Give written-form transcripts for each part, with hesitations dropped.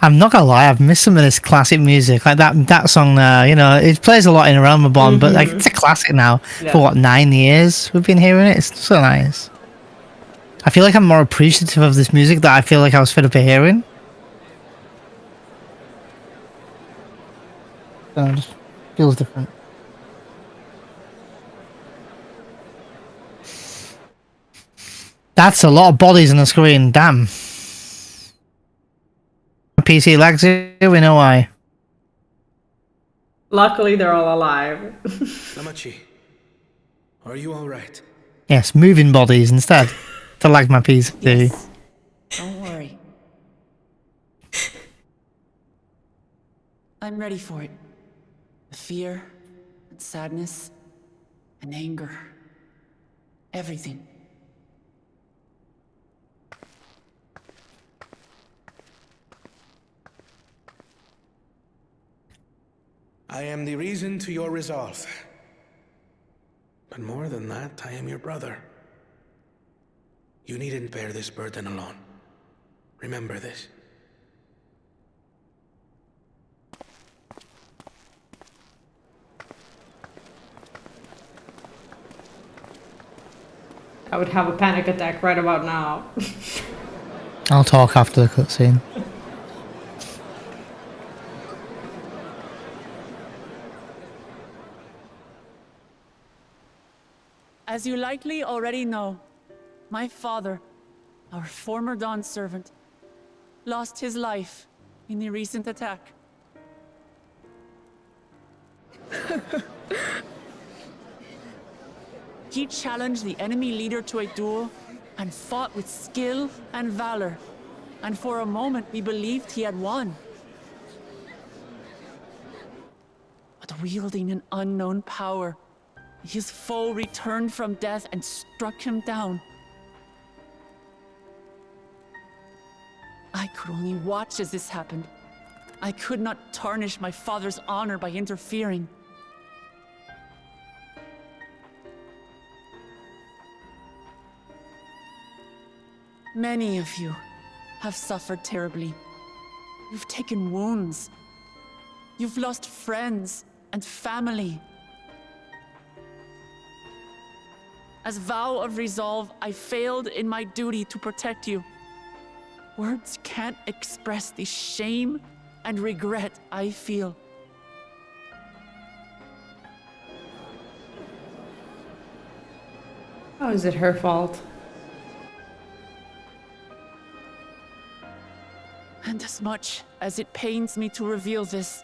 I'm not gonna lie, I've missed some of this classic music, like that song there. You know, it plays a lot in Realm Reborn, but like it's a classic now. For what, 9 years we've been hearing it. It's so nice. I feel like I'm more appreciative of this music that I feel like I was fed up of hearing. So it just feels different. That's a lot of bodies on the screen. Damn. PC lags here, we know why. Luckily, they're all alive. Lamachi, are you all right? Yes, moving bodies instead. To lag my PC. Yes. Don't worry. I'm ready for it. The fear, and sadness, and anger. Everything. I am the reason to your resolve. But more than that, I am your brother. You needn't bear this burden alone. Remember this. I would have a panic attack right about now. I'll talk after the cutscene. As you likely already know, my father, our former Dawn servant, lost his life in the recent attack. He challenged the enemy leader to a duel and fought with skill and valor, and for a moment we believed he had won. But wielding an unknown power, his foe returned from death and struck him down. I could only watch as this happened. I could not tarnish my father's honor by interfering. Many of you have suffered terribly. You've taken wounds. You've lost friends and family. As vow of resolve, I failed in my duty to protect you. Words can't express the shame and regret I feel. How is it her fault? And as much as it pains me to reveal this,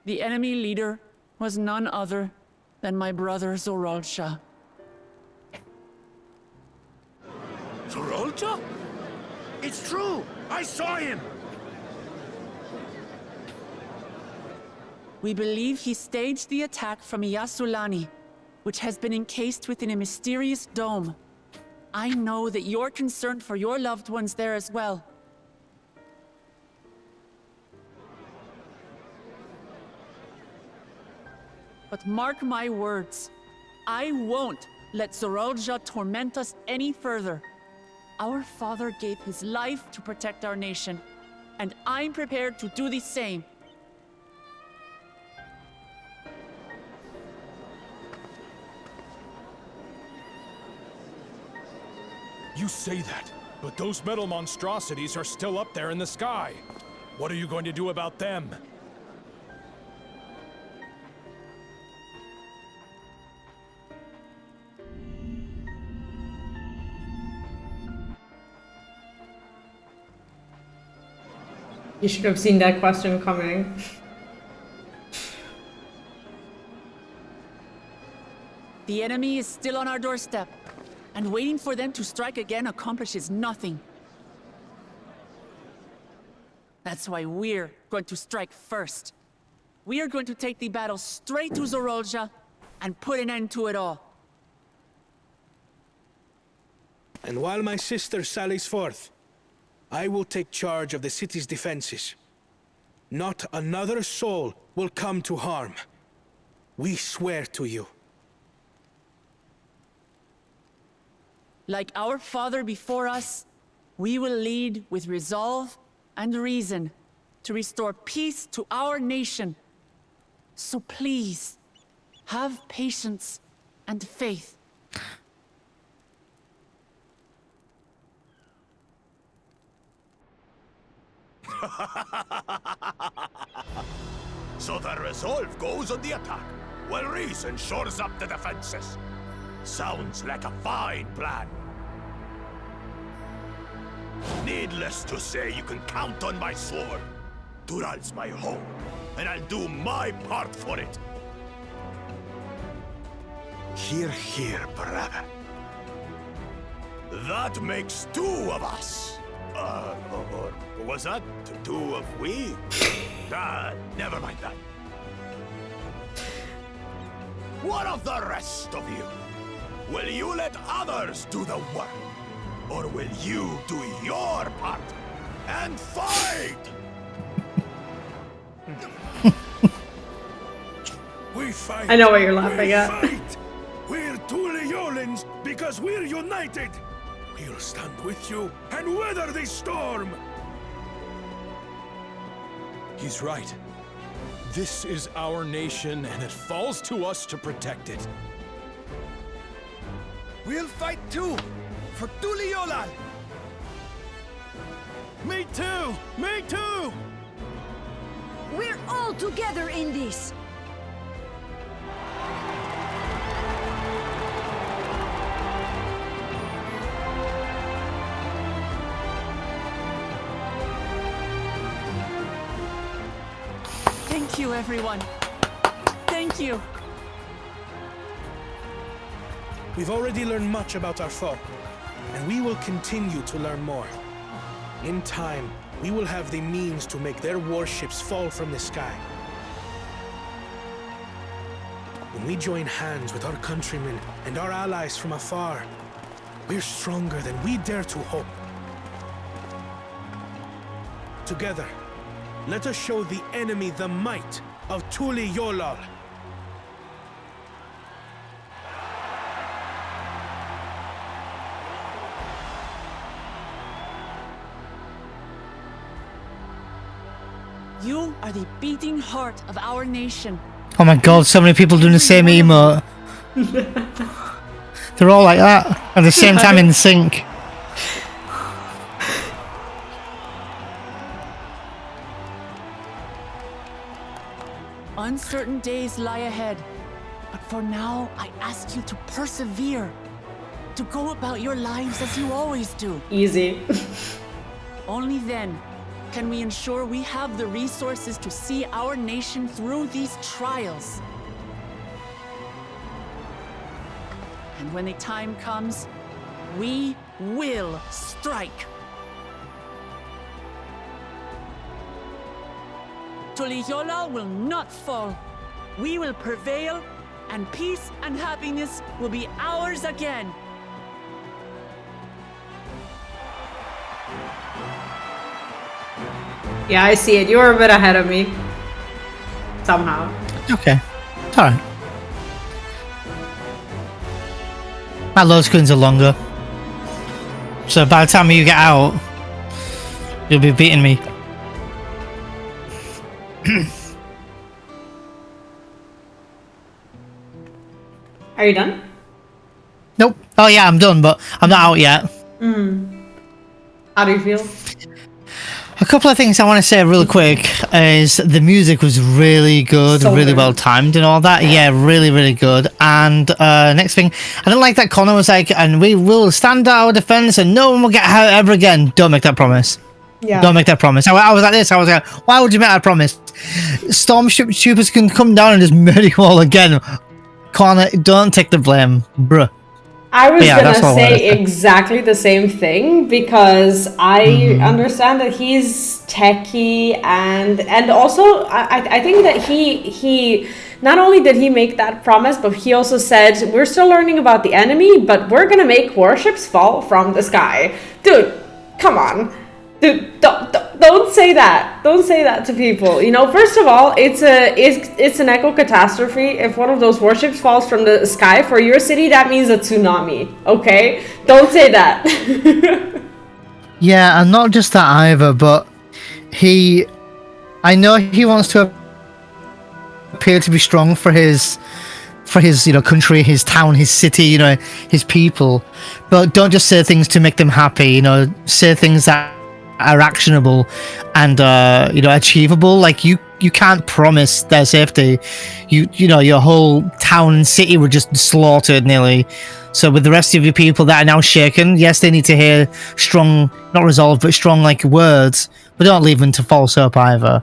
the enemy leader was none other than my brother Eorzea. Eorzea? It's true! I saw him! We believe he staged the attack from Yasulani, which has been encased within a mysterious dome. I know that you're concerned for your loved ones there as well. But mark my words, I won't let Eorzea torment us any further. Our father gave his life to protect our nation, and I'm prepared to do the same. You say that, but those metal monstrosities are still up there in the sky. What are you going to do about them? You should have seen that question coming. The enemy is still on our doorstep, and waiting for them to strike again accomplishes nothing. That's why we're going to strike first. We are going to take the battle straight to Eorzea and put an end to it all. And while my sister sallies forth, I will take charge of the city's defenses. Not another soul will come to harm. We swear to you. Like our father before us, we will lead with resolve and reason to restore peace to our nation. So please, have patience and faith. So the resolve goes on the attack, while reason shores up the defenses. Sounds like a fine plan. Needless to say, you can count on my sword. Dural's my home, and I'll do my part for it. Hear, hear, brother. That makes two of us. Or was that two of we? Never mind that. What of the rest of you? Will you let others do the work? Or will you do your part and fight? We fight. I know what you're laughing we at. Fight. We're Tuliolans because we're united. We'll stand with you and weather this storm. He's right. This is our nation, and it falls to us to protect it. We'll fight too, for Tuliolal. Me too! Me too! We're all together in this. Thank you, everyone. Thank you. We've already learned much about our foe, and we will continue to learn more. In time, we will have the means to make their warships fall from the sky. When we join hands with our countrymen and our allies from afar, we're stronger than we dare to hope. Together, let us show the enemy the might of Tuliolal. You are the beating heart of our nation. Oh my god, so many people doing the same emote. They're all like that at the same time in sync. Uncertain days lie ahead, but for now, I ask you to persevere, to go about your lives as you always do. Easy. Only then can we ensure we have the resources to see our nation through these trials. And when the time comes, we will strike. Tuliyola will not fall. We will prevail, and peace and happiness will be ours again. Yeah, I see it. You were a bit ahead of me. Somehow. Okay. It's alright. My load screens are longer. So by the time you get out, you'll be beating me. Are you done? Nope. Oh yeah, I'm done, but I'm not out yet. How do you feel? A couple of things I want to say really quick is the music was really good, So really good. well timed and all that. Yeah, really, really good. And next thing, I don't like that Connor was like, and we will stand our defense and no one will get hurt ever again. Don't make that promise. Yeah. Don't make that promise. I was like this. I was like, why would you make that promise? Stormtroopers can come down and just murder you all again. Connor, don't take the blame, bruh. I was Yeah, that's gonna what I wanted say to say. exactly the same thing because I understand that he's techie and also I think that he not only did he make that promise, but he also said we're still learning about the enemy, but we're gonna make warships fall from the sky. Dude, come on. Dude, don't say that. Don't say that to people. You know, first of all, it's an eco catastrophe. If one of those warships falls from the sky for your city, that means a tsunami. Okay? Don't say that. Yeah, and not just that either, but I know he wants to appear to be strong for his country, his town, his city, his people, but don't just say things to make them happy. Say things that are actionable and achievable. Like you can't promise their safety. Your whole town and city were just slaughtered nearly. So with the rest of your people that are now shaken, yes, they need to hear strong, not resolve, but strong words, but don't leave them to false hope either.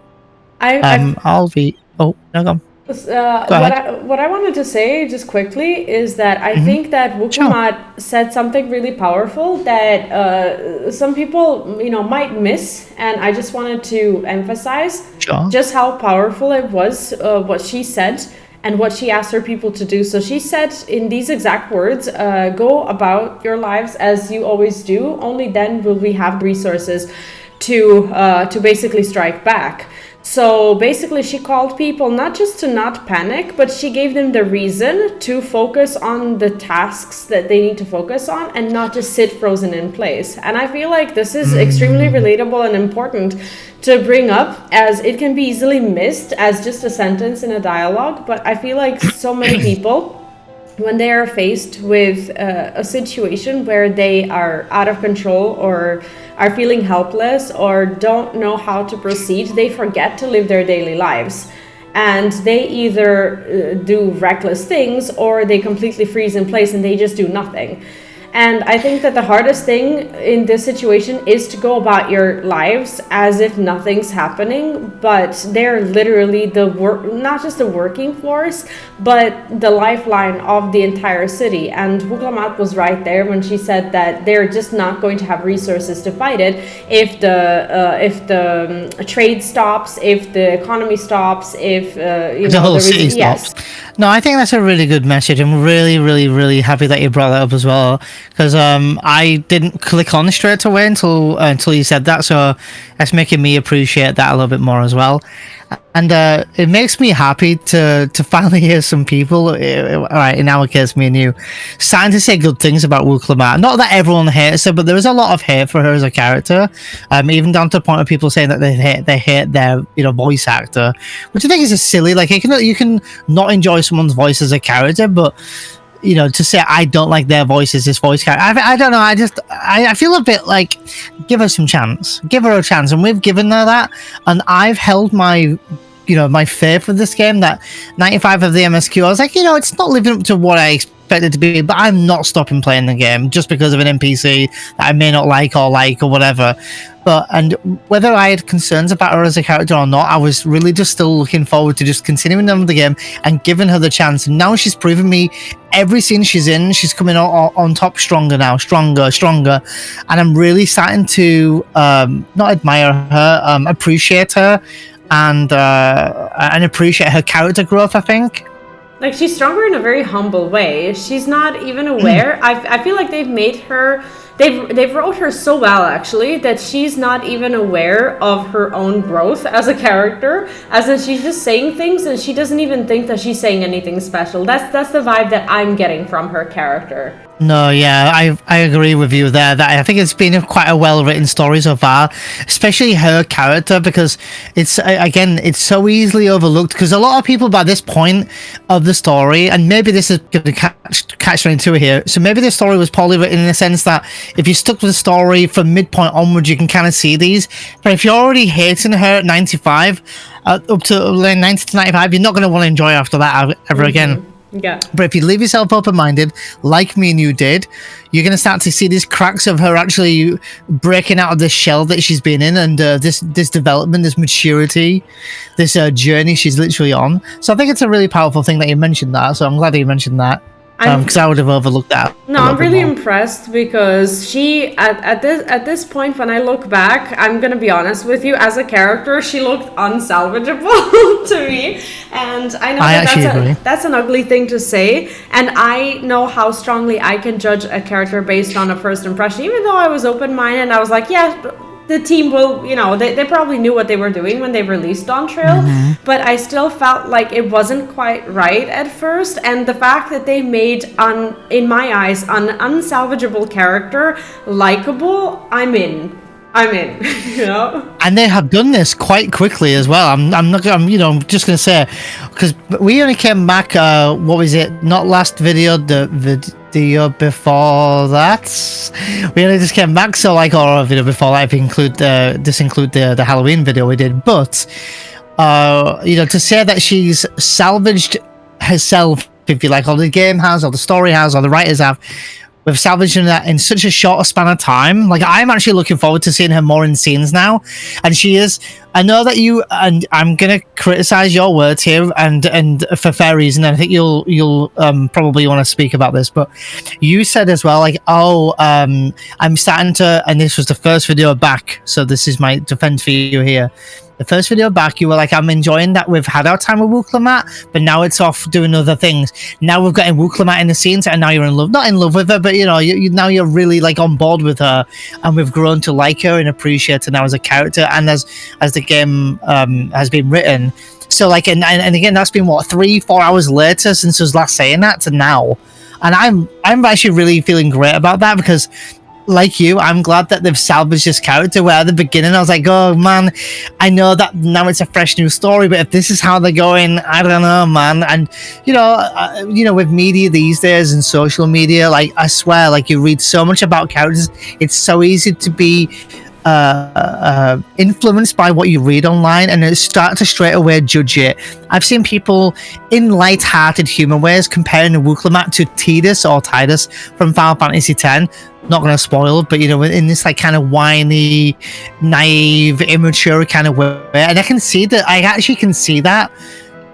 I'll be. Oh, no, go on. What I wanted to say just quickly is that I think that Wuk Lamat said something really powerful that some people might miss, and I just wanted to emphasize just how powerful it was what she said and what she asked her people to do. So she said in these exact words, go about your lives as you always do, only then will we have the resources to basically strike back. So basically she called people not just to not panic, but she gave them the reason to focus on the tasks that they need to focus on and not just sit frozen in place. And I feel like this is extremely relatable and important to bring up, as it can be easily missed as just a sentence in a dialogue. But I feel like so many people, when they are faced with a situation where they are out of control or are feeling helpless or don't know how to proceed, they forget to live their daily lives. And they either do reckless things or they completely freeze in place and they just do nothing. And I think that the hardest thing in this situation is to go about your lives as if nothing's happening, but they're literally not just the working force, but the lifeline of the entire city. And Wuk Lamat was right there when she said that they're just not going to have resources to fight it if the trade stops, if the economy stops, if the whole city stops. No, I think that's a really good message. I'm really, really, really happy that you brought that up as well, because I didn't click on straight away until you said that, so that's making me appreciate that a little bit more as well. And it makes me happy to finally hear some people, right, in our case, me and you, starting to say good things about Wuk Lamat. Not that everyone hates her, but there is a lot of hate for her as a character, even down to the point of people saying that they hate their voice actor, which I think is just silly. Like you can not enjoy someone's voice as a character, but to say I don't like their voice as this voice character, I don't know. I feel a bit like, give her some chance, give her a chance, and we've given her that, and I've held my my faith for this game. That 95 of the MSQ, I was like, it's not living up to what I expected to be, but I'm not stopping playing the game just because of an NPC that I may not like or whatever. And whether I had concerns about her as a character or not, I was really just still looking forward to just continuing on the game and giving her the chance. And now she's proven me every scene she's in, she's coming on top stronger now, stronger. And I'm really starting to not admire her, appreciate her, and appreciate her character growth, I think. Like, she's stronger in a very humble way. She's not even aware. I feel like they've made her... They've wrote her so well, actually, that she's not even aware of her own growth as a character. As in, she's just saying things and she doesn't even think that she's saying anything special. That's the vibe that I'm getting from her character. No, yeah, I agree with you there. That I think it's been quite a well-written story so far, especially her character, because it's so easily overlooked. Because a lot of people by this point of the story, and maybe this is going to catch me into it here, so maybe the story was poorly written in the sense that if you stuck with the story from midpoint onwards, you can kind of see these. But if you're already hating her at 95, up to 90 to 95, you're not going to want to enjoy after that ever again. Yeah. But if you leave yourself open-minded, like me and you did, you're going to start to see these cracks of her actually breaking out of this shell that she's been in, and this development, this maturity, this journey she's literally on. So I think it's a really powerful thing that you mentioned that. So I'm glad that you mentioned that. Because I would have overlooked that. No, I'm really impressed, because she at this point, when I look back, I'm gonna be honest with you, as a character, she looked unsalvageable to me, and I know that's an ugly thing to say, and I know how strongly I can judge a character based on a first impression. Even though I was open-minded, I was like, yeah, the team will, they probably knew what they were doing when they released Dawntrail, but I still felt like it wasn't quite right at first, and the fact that they made, in my eyes, an unsalvageable character likable, I'm in. I'm in, you know? And they have done this quite quickly as well. I'm just gonna say, because we only came back. What was it? Not last video. The video before that. We only just came back. So like, or a video before that, if you include the Halloween video we did. But to say that she's salvaged herself, if you like, or the game has, or the story has, or the writers have. We've salvaged that in such a short span of time. Like, I'm actually looking forward to seeing her more in scenes now. And she is. I know that you, and I'm gonna criticize your words here, and for fair reason. I think you'll probably want to speak about this, but you said as well, like, I'm starting to, and this was the first video back, so this is my defense for you here. The first video back, you were like, I'm enjoying that we've had our time with Wuk Lamat, but now it's off doing other things. Now we've got Wuk Lamat in the scenes, and now you're in love, not in love with her, but now you're really like on board with her, and we've grown to like her and appreciate her now as a character, and as the game has been written. So like, and again, that's been what, 3-4 hours later since I was last saying that to now, and I'm actually really feeling great about that, because like you, I'm glad that they've salvaged this character, where at the beginning I was like, oh man, I know that now it's a fresh new story, but if this is how they're going, I don't know, man. And with media these days and social media, like, I swear, like, you read so much about characters, it's so easy to be influenced by what you read online, and it start to straight away judge it. I've seen people in light-hearted human ways comparing the Wuk Lamat to Titus from Final Fantasy X. Not going to spoil, but in this like kind of whiny, naive, immature kind of way, and I can see that. I actually can see that,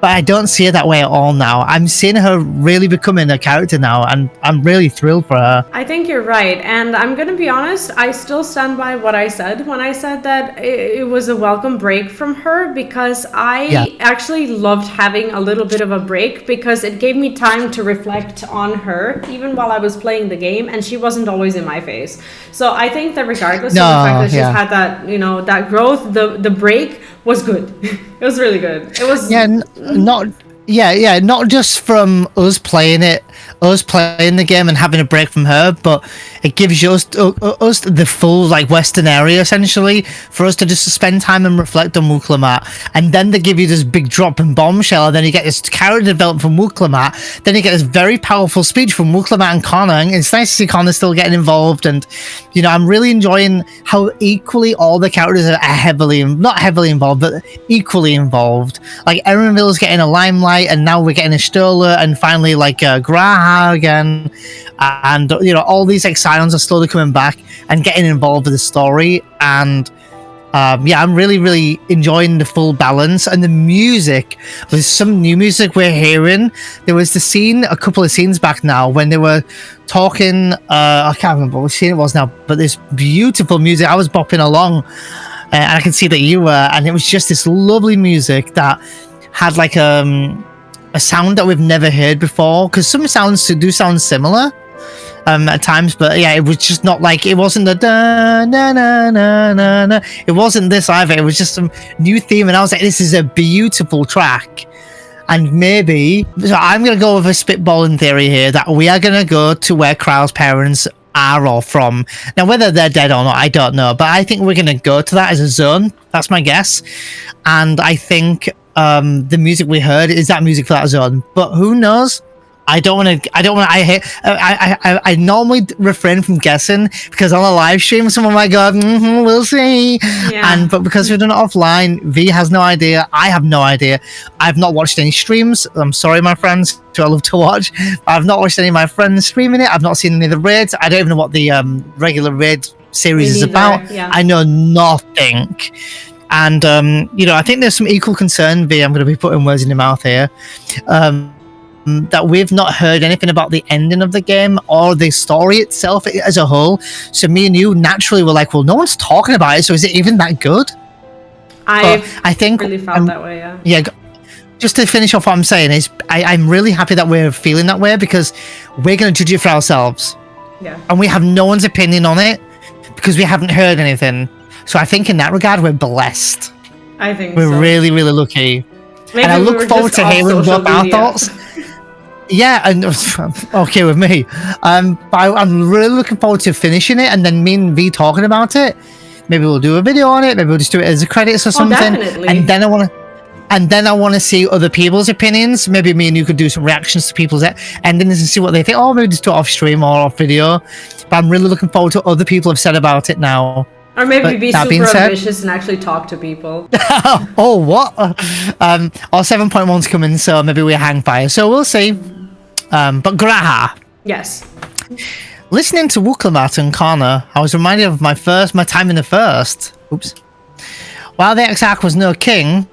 but I don't see her that way at all now. I'm seeing her really becoming a character now, and I'm really thrilled for her. I think you're right, and I'm gonna be honest, I still stand by what I said when I said that it was a welcome break from her, because I actually loved having a little bit of a break, because it gave me time to reflect on her, even while I was playing the game, and she wasn't always in my face. So I think that regardless of the fact that she's had that, that growth, the break was good. It was really good. It was not just from us playing the game and having a break from her, but it gives us the full like Western area essentially for us to just spend time and reflect on Wuk Lamat, and then they give you this big drop and bombshell, and then you get this character development from Wuk Lamat, then you get this very powerful speech from Wuk Lamat and Connor, and it's nice to see Connor still getting involved, and I'm really enjoying how equally all the characters are not heavily involved, but equally involved. Like Erenville's getting a limelight, and now we're getting a Stola, and finally like Graha again, and all these Exilons are slowly coming back and getting involved with the story, and I'm really, really enjoying the full balance and the music. There's some new music we're hearing. There was a couple of scenes back now when they were talking. I can't remember what scene it was now, but this beautiful music. I was bopping along, and I can see that you were, and it was just this lovely music that had like a sound that we've never heard before. Because some sounds do sound similar at times, but yeah, it was just not like, it wasn't the da na na na na na. It wasn't this either. It was just some new theme, and I was like, this is a beautiful track. And maybe, so I'm gonna go with a spitballing theory here that we are gonna go to where Krau's parents are or from. Now, whether they're dead or not, I don't know, but I think we're gonna go to that as a zone. That's my guess, and I think the music we heard is that music for that zone. But who knows? I normally refrain from guessing, because on a live stream someone might go, we'll see. But because we've done it offline, V has no idea, I have no idea. I've not watched any streams. I'm sorry, my friends, who I love to watch. I've not watched any of my friends streaming it. I've not seen any of the raids. I don't even know what the regular raid series is about. I know nothing. And I think there's some equal concern, V, I'm going to be putting words in your mouth here, that we've not heard anything about the ending of the game or the story itself as a whole. So me and you naturally were like, well, no one's talking about it, so is it even that good? I think really felt that way, yeah. Just to finish off what I'm saying is, I'm really happy that we're feeling that way, because we're going to judge it for ourselves. Yeah. And we have no one's opinion on it, because we haven't heard anything. So I think in that regard, we're blessed. I think we're really, really lucky. Maybe and I look forward to hearing what our thoughts. Yeah, and okay with me. But I'm really looking forward to finishing it, and then me and V talking about it, maybe we'll do a video on it. Maybe we'll just do it as a credits or something. Definitely. And then I want to see other people's opinions. Maybe me and you could do some reactions to people's endings and see what they think. Or maybe just do it off stream or off video. But I'm really looking forward to what other people have said about it now. Or maybe But be that super being said- ambitious and actually talk to people. Oh, what? Or 7.1's coming, so maybe we hang fire. So we'll see. But Graha. Yes. Listening to Wuk Lamat and Connor, I was reminded of my time in the first. Oops. While the Exarch was no king,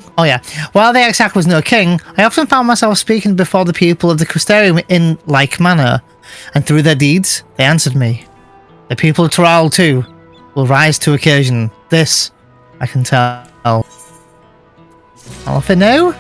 while the Exarch was no king, I often found myself speaking before the people of the Crystarium in like manner, and through their deeds, they answered me. The people of Toral too will rise to occasion. This I can tell. All for now.